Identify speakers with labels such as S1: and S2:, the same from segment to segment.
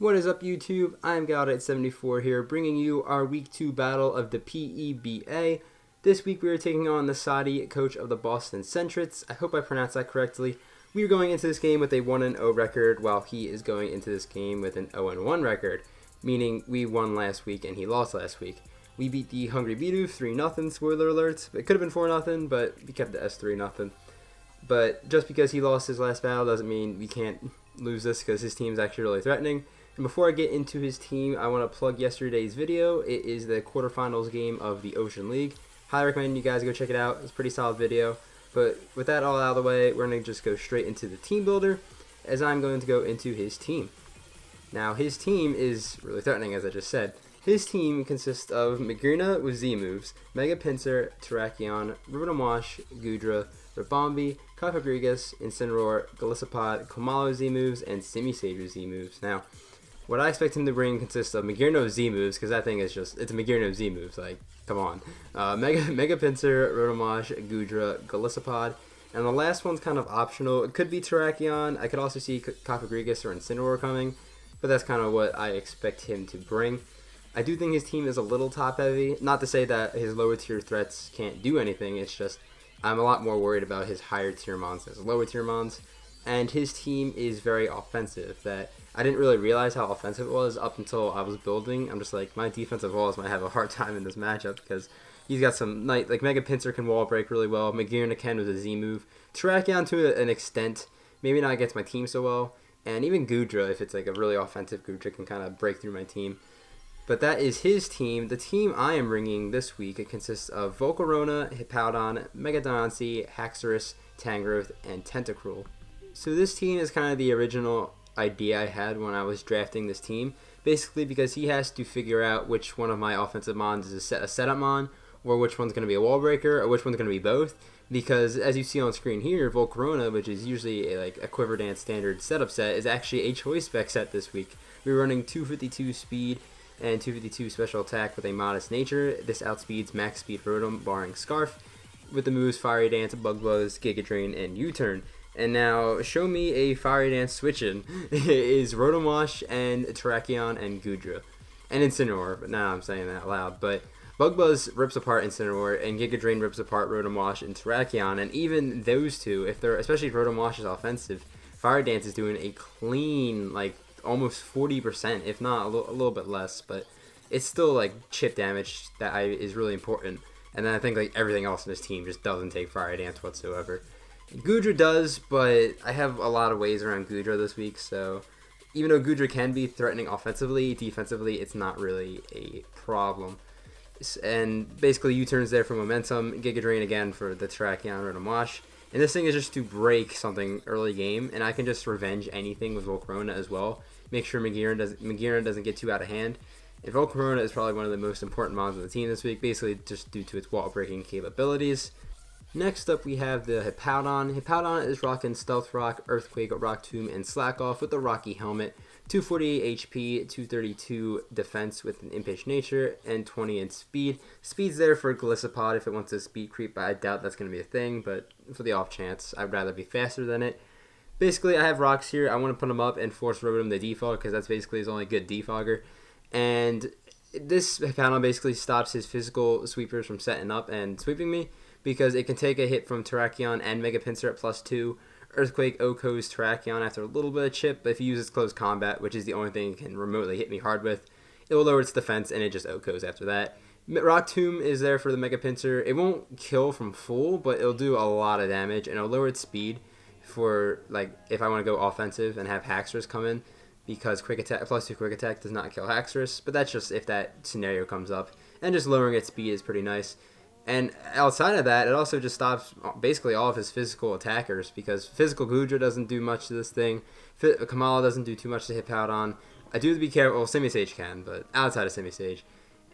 S1: What is up, YouTube? I'm Galdite74 here, bringing you our Week 2 battle of the PEBA. This week we are taking on the Saudi coach of the Boston Sentrets. I hope I pronounced that correctly. We are going into this game with a 1-0 record, while he is going into this game with an 0-1 record, meaning we won last week and he lost last week. We beat the Hungry Beedoo 3-0, spoiler alert. It could have been 4-0, but we kept the S3-0. But just because he lost his last battle doesn't mean we can't lose this, because his team's actually really threatening. And before I get into his team, I want to plug yesterday's video. It is the quarterfinals game of the Ocean League. Highly recommend you guys go check it out. It's a pretty solid video. But with that all out of the way, we're going to just go straight into the team builder, as I'm going to go into his team. Now, his team is really threatening, as I just said. His team consists of Magearna with Z moves, Mega Pinsir, Terrakion, Rotom-Wash, Goodra, Rabombi, Kai Fabregas, Incineroar, Golisopod, Komalo Z moves, and Simisage with Z moves. Now, what I expect him to bring consists of Magearna Z moves, because that thing is just, it's a Magearna Z moves, like, come on. Mega Pinsir, Rotom-Wash, Goodra, Golisopod, and the last one's kind of optional. It could be Terrakion. I could also see Kai Fabregas or Incineroar coming, but that's kind of what I expect him to bring. I do think his team is a little top heavy. Not to say that his lower tier threats can't do anything, it's just I'm a lot more worried about his higher tier mons than his lower tier mons. And his team is very offensive, that I didn't really realize how offensive it was up until I was building. I'm just like, my defensive walls might have a hard time in this matchup, because he's got some, like Mega Pinsir can wall break really well, Magearna can with a Z move, Terrakion to an extent, maybe not against my team so well, and even Goodra, if it's like a really offensive Goodra, can kind of break through my team. But that is his team. The team I am bringing this week, it consists of Volcarona, Hippowdon, Megadoncy, Haxorus, Tangrowth, and Tentacruel. So this team is kind of the original idea I had when I was drafting this team. Basically because he has to figure out which one of my offensive mons is a setup mon, or which one's going to be a wall breaker, or which one's going to be both. Because as you see on screen here, Volcarona, which is usually a Quiver Dance standard setup set, is actually a choice spec set this week. We're running 252 speed and 252 special attack with a modest nature. This outspeeds max speed Rotom, barring Scarf, with the moves Fiery Dance, Bug Buzz, Giga Drain, and U-Turn. And now, show me a Fiery Dance switch-in is Rotom-Wash and Terrakion and Goodra. And Incineroar, but now I'm saying that out loud. But Bug Buzz rips apart Incineroar, and Giga Drain rips apart Rotom-Wash and Terrakion. And even those two, if they're, especially if Rotom-Wash is offensive, Fiery Dance is doing a clean, like, almost 40%, if not a little bit less, but it's still like chip damage that is really important. And then I think like everything else in this team just doesn't take Fire Dance whatsoever. Goodra does, but I have a lot of ways around Goodra this week, so even though Goodra can be threatening offensively, defensively it's not really a problem. And basically U-Turn's there for momentum, Giga Drain again for the Terrakion, Rotom-Wash. And this thing is just to break something early game, and I can just revenge anything with Volcarona as well. Make sure Magearna doesn't get too out of hand. And Volcarona is probably one of the most important mons of the team this week, basically just due to its wall breaking capabilities. Next up we have the Hippowdon. Hippowdon is rocking Stealth Rock, Earthquake, Rock Tomb, and Slack Off with the Rocky Helmet. 248 HP, 232 defense with an Impish nature, and 20 in speed. Speed's there for Golisopod if it wants to speed creep, but I doubt that's going to be a thing, but for the off chance, I'd rather be faster than it. Basically, I have rocks here. I want to put them up and force Rotom to defog, because that's basically his only good defogger. And this Hippowdon basically stops his physical sweepers from setting up and sweeping me, because it can take a hit from Terrakion and Mega Pinsir at +2. Earthquake OHKOs Terrakion after a little bit of chip, but if you use its close combat, which is the only thing it can remotely hit me hard with, it will lower its defense and it just OHKOs after that. Rock Tomb is there for the Mega Pinsir. It won't kill from full, but it'll do a lot of damage, and it'll lower its speed for, like, if I want to go offensive and have Haxorus come in, because quick attack, +2 quick attack does not kill Haxorus, but that's just if that scenario comes up, and just lowering its speed is pretty nice. And outside of that, it also just stops basically all of his physical attackers, because physical Goodra doesn't do much to this thing. Komalo doesn't do too much to Hippowdon. I do have to be careful. Well, Simisage can, but outside of Simisage.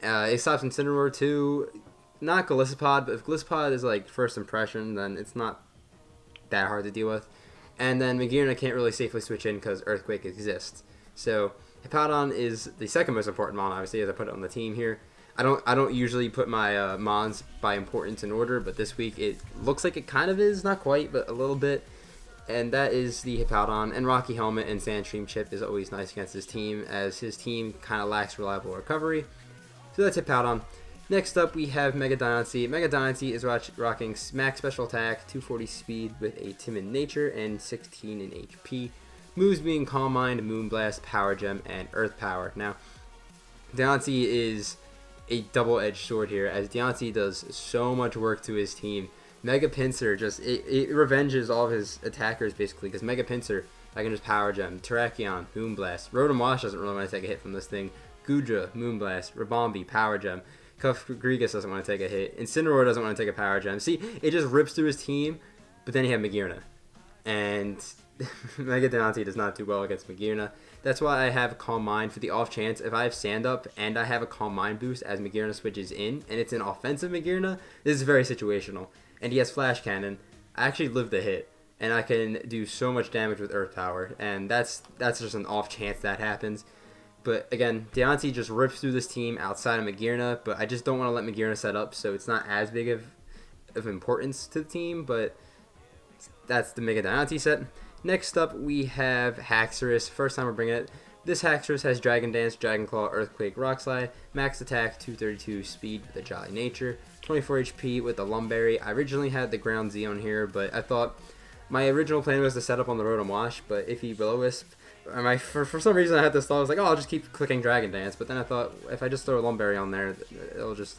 S1: It stops Incineroar too. Not Golisopod, but if Golisopod is like first impression, then it's not that hard to deal with. And then Magearna can't really safely switch in because Earthquake exists. So Hippowdon is the second most important mon, obviously, as I put it on the team here. I don't usually put my mons by importance in order, but this week it looks like it kind of is, not quite, but a little bit. and that is the Hippowdon. And Rocky Helmet and Sandstream Chip is always nice against his team, as his team kind of lacks reliable recovery. So that's Hippowdon. Next up, we have Mega Dynasty. Mega Dynasty is rocking max special attack, 240 speed with a timid nature, and 16 in HP. Moves being Calm Mind, Moonblast, Power Gem, and Earth Power. Now, Dynasty is a double-edged sword here, as Dynasty does so much work to his team. Mega Pinsir just, it revenges all of his attackers, basically, because Mega Pinsir, I can just Power Gem, Terrakion, Moonblast. Rotom Wash doesn't really want to take a hit from this thing. Gudra, Moonblast, Rabombi, Power Gem. Grigus doesn't want to take a hit. Incineroar doesn't want to take a Power Gem. See, it just rips through his team, but then you have Magearna. And Mega Dynasty does not do well against Magearna. That's why I have Calm Mind for the off chance. If I have Stand Up and I have a Calm Mind boost as Magearna switches in, and it's an offensive Magearna, this is very situational. And he has Flash Cannon. I actually live the hit, and I can do so much damage with Earth Power, and that's just an off chance that happens. But again, Deontay just rips through this team outside of Magearna, but I just don't want to let Magearna set up, so it's not as big of importance to the team, but that's the Mega Deontay set. Next up, we have Haxorus. First time we're bringing it. This Haxorus has Dragon Dance, Dragon Claw, Earthquake, Rock Slide, max attack, 232 speed with a Jolly Nature, 24 HP with a Lumberry. I originally had the Ground Zeon here, but I thought my original plan was to set up on the Rotom Wash, but if he Will-O-Wisp, for some reason I had this thought, I was like, oh, I'll just keep clicking Dragon Dance, but then I thought, if I just throw a Lumberry on there,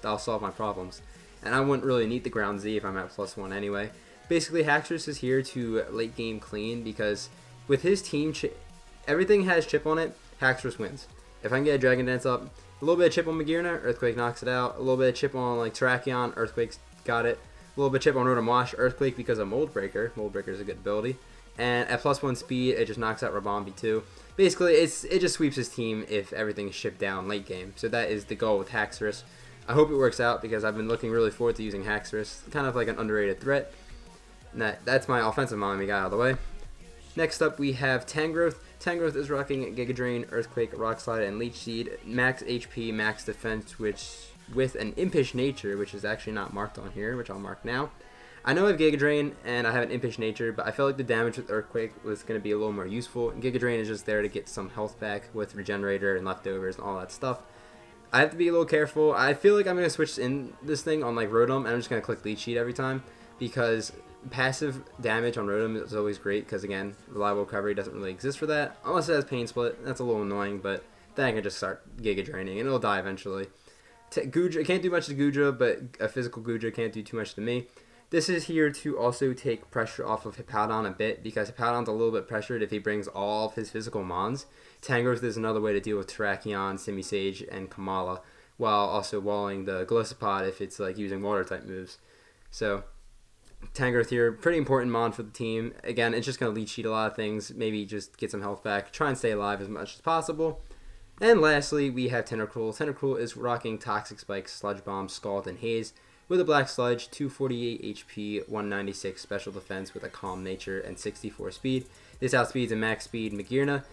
S1: I'll solve my problems. And I wouldn't really need the Ground Z if I'm at +1 anyway. Basically, Haxorus is here to late game clean, because with his team, everything has chip on it, Haxorus wins. If I can get a Dragon Dance up, a little bit of chip on Magearna, Earthquake knocks it out. A little bit of chip on like Terrakion, Earthquake's got it. A little bit of chip on Rotom Wash, Earthquake because of Mold Breaker. Mold Breaker is a good ability. And at +1 speed, it just knocks out Rabombi too. Basically, it just sweeps his team if everything is shipped down late game. So that is the goal with Haxorus. I hope it works out, because I've been looking really forward to using Haxorus. Kind of like an underrated threat. And that's my offensive Mommy got out of the way. Next up, we have Tangrowth. Tangrowth is rocking Giga Drain, Earthquake, Rock Slide, and Leech Seed. Max HP, max defense, which with an Impish Nature, which is actually not marked on here, which I'll mark now. I know I have Giga Drain and I have an Impish Nature, but I felt like the damage with Earthquake was going to be a little more useful. And Giga Drain is just there to get some health back with Regenerator and Leftovers and all that stuff. I have to be a little careful. I feel like I'm going to switch in this thing on like Rotom, and I'm just going to click Leech Seed every time, because passive damage on Rotom is always great, because again, reliable recovery doesn't really exist for that, unless it has Pain Split. That's a little annoying, but then I can just start Giga Draining, and it'll die eventually. Gudra can't do much to Gudra, but a physical Gudra can't do too much to me. This is here to also take pressure off of Hippowdon a bit, because Hippowdon's a little bit pressured if he brings all of his physical Mons. Tangrowth is another way to deal with Terrakion, Simisage, and Kamala, while also walling the Golisopod if it's like using water-type moves. So Tangrowth here, pretty important Mon for the team. Again, it's just going to leech sheet a lot of things, maybe just get some health back, try and stay alive as much as possible. And lastly, we have Tentacruel. Tentacruel is rocking Toxic Spike, Sludge Bomb, Scald, and Haze with a Black Sludge, 248 HP, 196 special defense with a Calm Nature, and 64 speed. This outspeeds a max speed Magearna.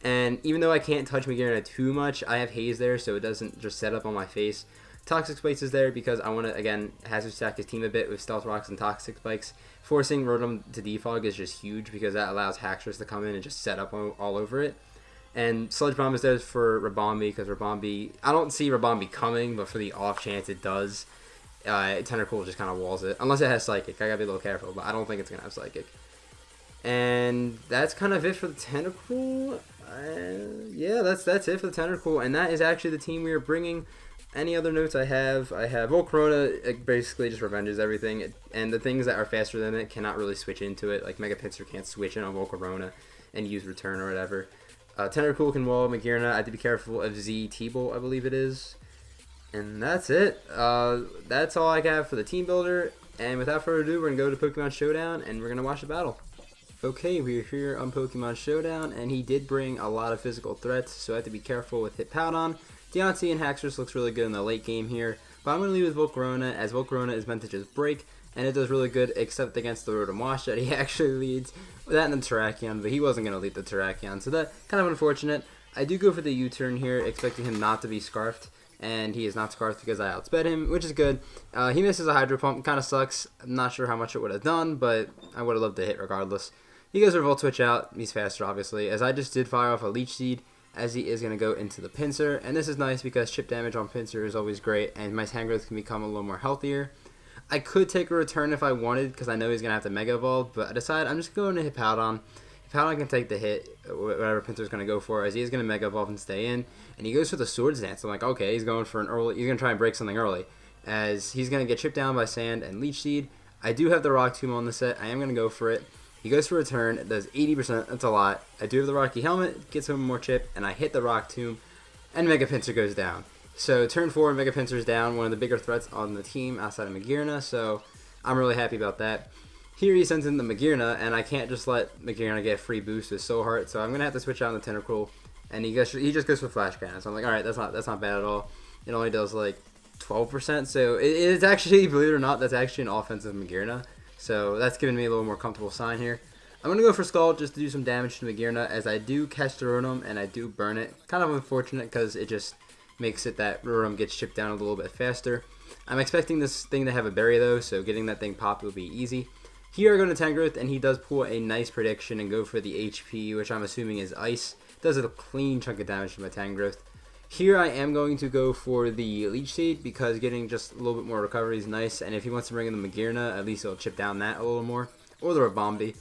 S1: And even though I can't touch Magearna too much, I have Haze there, so it doesn't just set up on my face. Toxic Spikes is there because I want to, again, hazard stack his team a bit with Stealth Rocks and Toxic Spikes. Forcing Rotom to defog is just huge, because that allows Haxorus to come in and just set up all over it. And Sludge Bomb is there for Rabombi, because Rabombi, I don't see Rabombi coming, but for the off chance it does, Tentacruel just kind of walls it. Unless it has Psychic. I gotta be a little careful, but I don't think it's gonna have Psychic. And that's kind of it for the Tentacruel. Yeah, that's it for the Tentacruel, and that is actually the team we are bringing. Any other notes I have Volcarona. It basically just revenges everything, and the things that are faster than it cannot really switch into it. Like Mega Pinsir can't switch in on Volcarona and use Return or whatever. Tentacruel can wall Magearna. I have to be careful of Z T-Bolt, I believe it is. And that's it. That's all I have for the team builder. And without further ado, we're going to go to Pokemon Showdown, and we're going to watch the battle. Okay, we're here on Pokemon Showdown, and he did bring a lot of physical threats, so I have to be careful with Hippowdon. Deontay and Haxorus looks really good in the late game here, but I'm going to leave with Volcarona, as Volcarona is meant to just break, and it does really good, except against the Rotom Wash that he actually leads. That and the Terrakion, but he wasn't going to lead the Terrakion, so that kind of unfortunate. I do go for the U-turn here, expecting him not to be Scarfed, and he is not Scarfed because I outsped him, which is good. He misses a Hydro Pump, kind of sucks. I'm not sure how much it would have done, but I would have loved to hit regardless. He goes for Volt Switch out. He's faster, obviously, as I just did fire off a Leech Seed, as he is going to go into the Pinsir. And this is nice because chip damage on Pinsir is always great, and my Tangrowth can become a little more healthier. I could take a return if I wanted, because I know he's going to have to Mega Evolve, but I decided I'm just going to Hippowdon. Hippowdon can take the hit, whatever Pinsir's going to go for, as he is going to Mega Evolve and stay in. And he goes for the Swords Dance. I'm like, okay, he's going for an early, he's going to try and break something early, as he's going to get chipped down by Sand and Leech Seed. I do have the Rock Tomb on the set. I am going to go for it. He goes for a turn. It does 80%. That's a lot. I do have the Rocky Helmet. Gets him more chip. And I hit the Rock Tomb. And Mega Pinsir goes down. So turn 4, Mega Pinsir's down. One of the bigger threats on the team outside of Magearna. So I'm really happy about that. Here he sends in the Magearna. And I can't just let Magearna get a free boost with Soul Heart. So I'm going to have to switch out on the Tentacruel. And he just goes for Flash Cannon. So I'm like, alright, that's not bad at all. It only does like 12%. So it's actually, believe it or not, that's actually an offensive Magearna. So that's giving me a little more comfortable sign here. I'm going to go for Scald just to do some damage to Magearna, as I do catch the Rotom and I do burn it. Kind of unfortunate because it just makes it that Rotom gets chipped down a little bit faster. I'm expecting this thing to have a berry though, so getting that thing popped will be easy. Here I go to Tangrowth, and he does pull a nice prediction and go for the HP, which I'm assuming is Ice. Does a clean chunk of damage to my Tangrowth. Here I am going to go for the Leech Seed, because getting just a little bit more recovery is nice, and if he wants to bring in the Magearna, at least it'll chip down that a little more, or the Rabombi,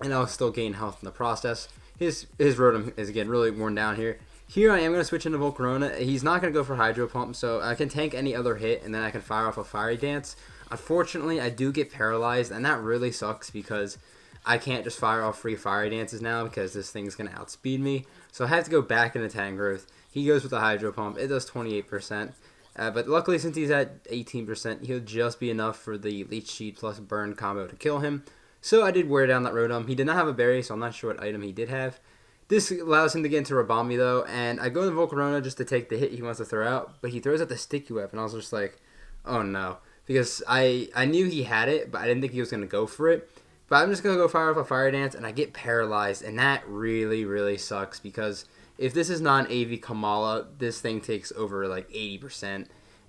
S1: and I'll still gain health in the process. His Rotom is again really worn down here. Here I am going to switch into Volcarona. He's not going to go for Hydro Pump, so I can tank any other hit, and then I can fire off a Fiery Dance. Unfortunately, I do get paralyzed, and that really sucks because I can't just fire off free Fiery Dances now because this thing's going to outspeed me. So I have to go back into Tangrowth. He goes with the Hydro Pump. It does 28%. But luckily, since he's at 18%, he'll just be enough for the Leech Seed plus Burn combo to kill him. So I did wear down that Rotom. He did not have a berry, so I'm not sure what item he did have. This allows him to get into Rabombi, though, and I go to Volcarona just to take the hit he wants to throw out, but he throws out the Sticky Web, and I was just like, oh no. Because I knew he had it, but I didn't think he was going to go for it. But I'm just going to go fire off a Fire Dance, and I get paralyzed, and that really, really sucks, because if this is not an AV Kamala, this thing takes over like 80%.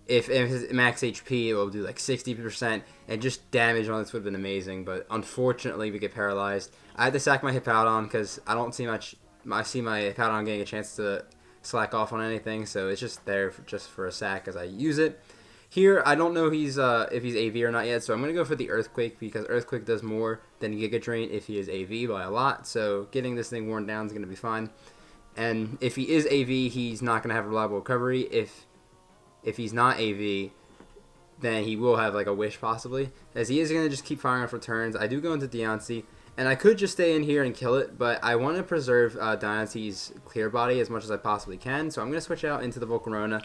S1: If his max HP, it will do like 60%, and just damage on this would have been amazing, but unfortunately we get paralyzed. I had to sack my Hippowdon because I don't see much. I see my Hippowdon getting a chance to slack off on anything, so it's just there just for a sack as I use it. Here, I don't know if he's AV or not yet, so I'm going to go for the Earthquake, because Earthquake does more than Giga Drain if he is AV by a lot, so getting this thing worn down is going to be fine. And if he is AV, he's not going to have reliable recovery. If he's not AV, then he will have like a Wish possibly, as he is going to just keep firing off returns. I do go into Deontay, and I could just stay in here and kill it, but I want to preserve Deontay's clear body as much as I possibly can, so I'm going to switch out into the Volcarona,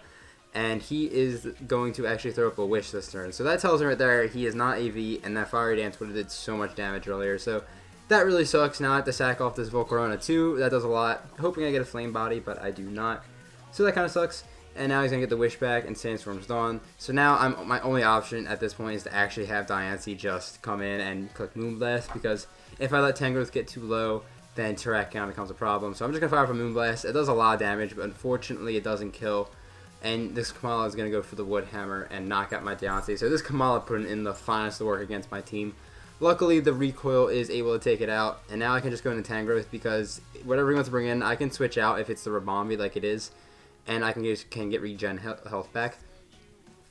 S1: and he is going to actually throw up a Wish this turn. So that tells me right there he is not AV, and that Fiery Dance would have did so much damage earlier, so that really sucks. Now I have to sack off this Volcarona too. That does a lot. Hoping I get a Flame Body, but I do not, so that kind of sucks. And now he's going to get the Wish back, and Sandstorm's Dawn. So now my only option at this point is to actually have Diancie just come in and click Moonblast, because if I let Tangrowth get too low, then Terrakion becomes a problem. So I'm just going to fire off a Moonblast. It does a lot of damage, but unfortunately it doesn't kill. And this Kamala is going to go for the Wood Hammer and knock out my Diancie. So this Kamala put in the finest work against my team. Luckily, the recoil is able to take it out, and now I can just go into Tangrowth, because whatever he wants to bring in, I can switch out if it's the Rabombi like it is. And I can get regen health back.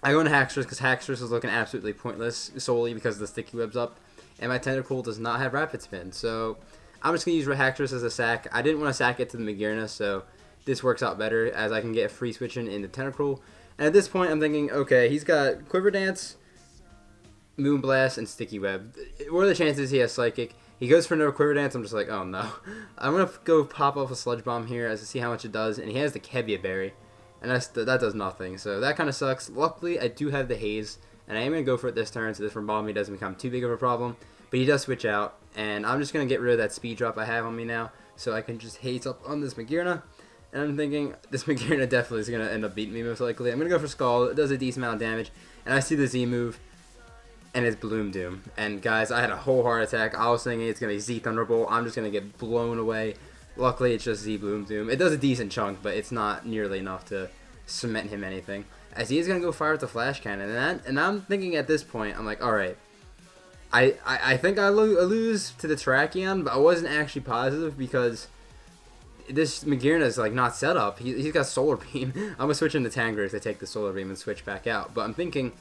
S1: I go into Haxorus because Haxorus is looking absolutely pointless solely because the Sticky Web's up. And my Tentacool does not have Rapid Spin. So I'm just going to use Haxorus as a sack. I didn't want to sack it to the Magearna, so this works out better as I can get a free switch in the Tentacool. And at this point I'm thinking, okay, he's got Quiver Dance, Moonblast, and Sticky Web. What are the chances he has Psychic? He goes for another Quiver Dance. I'm just like, oh no. I'm going to go pop off a Sludge Bomb here as to see how much it does. And he has the Kebia Berry. And that does nothing. So that kind of sucks. Luckily, I do have the Haze. And I am going to go for it this turn so this Rabombi doesn't become too big of a problem. But he does switch out. And I'm just going to get rid of that speed drop I have on me now, so I can just Haze up on this Magearna. And I'm thinking this Magearna definitely is going to end up beating me most likely. I'm going to go for Scald. It does a decent amount of damage. And I see the Z move. And it's Bloom Doom. And guys, I had a whole heart attack. I was thinking it's going to be Z Thunderbolt. I'm just going to get blown away. Luckily, it's just Z Bloom Doom. It does a decent chunk, but it's not nearly enough to cement him anything. As he is going to go fire with the Flash Cannon. And I'm thinking at this point, I'm like, alright, I think I lose to the Terrakion, but I wasn't actually positive because this Magearna is like not set up. He's got Solar Beam. I'm gonna switch into Tangrowth to take the Solar Beam and switch back out. But I'm thinking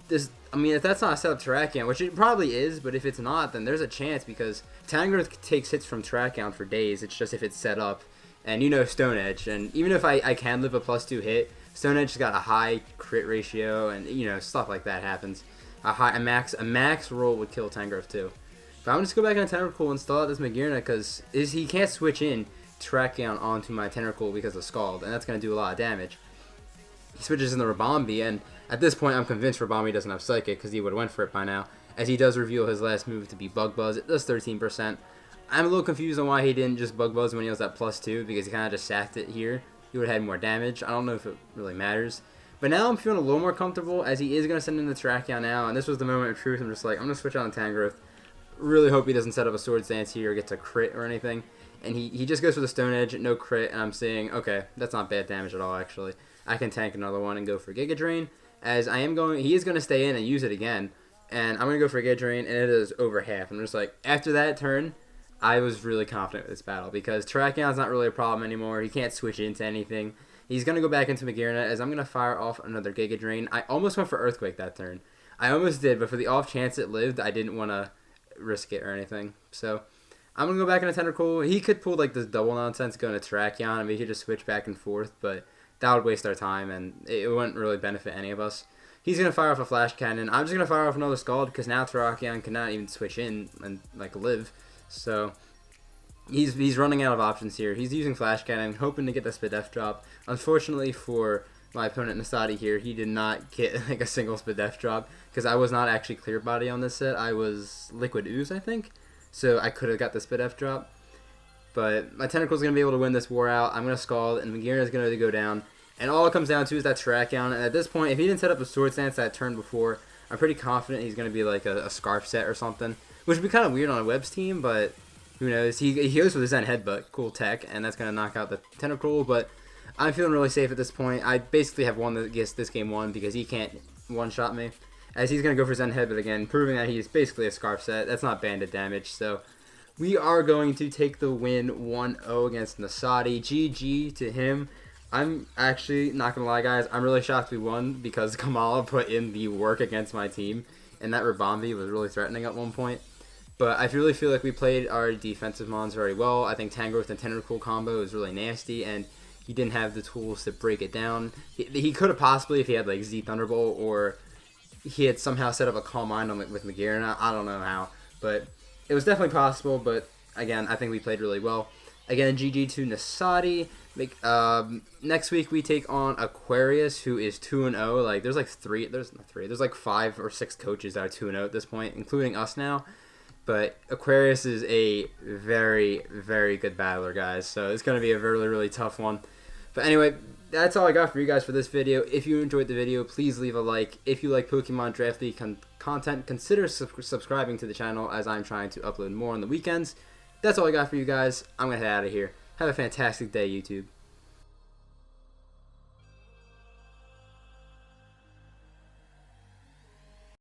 S1: this. I mean, if that's not a set up Terrakion, which it probably is, but if it's not, then there's a chance because Tangrowth takes hits from Terrakion for days. It's just if it's set up, and you know Stone Edge, and even if I can live a +2 hit, Stone Edge's got a high crit ratio, and you know stuff like that happens. A max roll would kill Tangrowth too. But I'm gonna just go back into Tentacruel and install out this Magearna because he can't switch in Terrakion onto my Tentacruel because of Scald, and that's gonna do a lot of damage. He switches in the Rabombi, and at this point I'm convinced Rabombi doesn't have Psychic because he would have went for it by now, as he does reveal his last move to be Bug Buzz. It does 13%. I'm a little confused on why he didn't just Bug Buzz when he was at +2 because he kind of just sacked it here. He would have had more damage. I don't know if it really matters. But now I'm feeling a little more comfortable as he is going to send in the Terrakion now, and this was the moment of truth. I'm just like, I'm going to switch on Tangrowth. Really hope he doesn't set up a Swords Dance here or gets a crit or anything. And he just goes for the Stone Edge, no crit, and I'm saying, okay, that's not bad damage at all, actually. I can tank another one and go for Giga Drain, as he is going to stay in and use it again. And I'm going to go for Giga Drain, and it is over half. I'm just like, after that turn, I was really confident with this battle, because Terrakion's not really a problem anymore. He can't switch into anything. He's going to go back into Magearna, as I'm going to fire off another Giga Drain. I almost went for Earthquake that turn. I almost did, but for the off chance it lived, I didn't want to risk it or anything. So I'm going to go back into Tentacruel. He could pull like this double nonsense going to Terrakion, and we could just switch back and forth, but that would waste our time, and it wouldn't really benefit any of us. He's going to fire off a Flash Cannon. I'm just going to fire off another Scald, because now Terrakion cannot even switch in and like live. So he's running out of options here. He's using Flash Cannon, hoping to get the Spadef drop. Unfortunately for my opponent Nasadi here, he did not get like a single Spadef drop because I was not actually Clear Body on this set. I was Liquid Ooze, I think. So I could have got the Spadef drop. But my Tentacruel's going to be able to win this war out. I'm going to Scald, and Magearna's going to go down. And all it comes down to is that Terrakion. And at this point, if he didn't set up a Swords Dance that turn before, I'm pretty confident he's going to be like a Scarf set or something. Which would be kind of weird on a Webs team, but who knows. He goes with the Zen Headbutt, cool tech, and that's going to knock out the Tentacruel. But I'm feeling really safe at this point. I basically have won this game one because he can't one-shot me. As he's going to go for Zen Headbutt again, proving that he's basically a Scarf set. That's not banded damage, so we are going to take the win 1-0 against Nasadi. GG to him. I'm actually, not going to lie, guys, I'm really shocked we won because Kamala put in the work against my team, and that Rabombi was really threatening at one point. But I really feel like we played our defensive mons very well. I think Tangrowth and Tentacruel combo is really nasty, and he didn't have the tools to break it down. He could have possibly if he had like Z Thunderbolt, or he had somehow set up a Calm Mind on with Magearna. I don't know how, but it was definitely possible. But again, I think we played really well. Again, GG to Nasadi. Next week we take on Aquarius, who is 2-0. Like there's like 5 or 6 coaches that are 2-0 at this point, including us now. But Aquarius is a very, very good battler, guys. So it's going to be a really, really tough one. But anyway, that's all I got for you guys for this video. If you enjoyed the video, please leave a like. If you like Pokemon Draft League content, consider subscribing to the channel, as I'm trying to upload more on the weekends. That's all I got for you guys. I'm going to head out of here. Have a fantastic day, YouTube.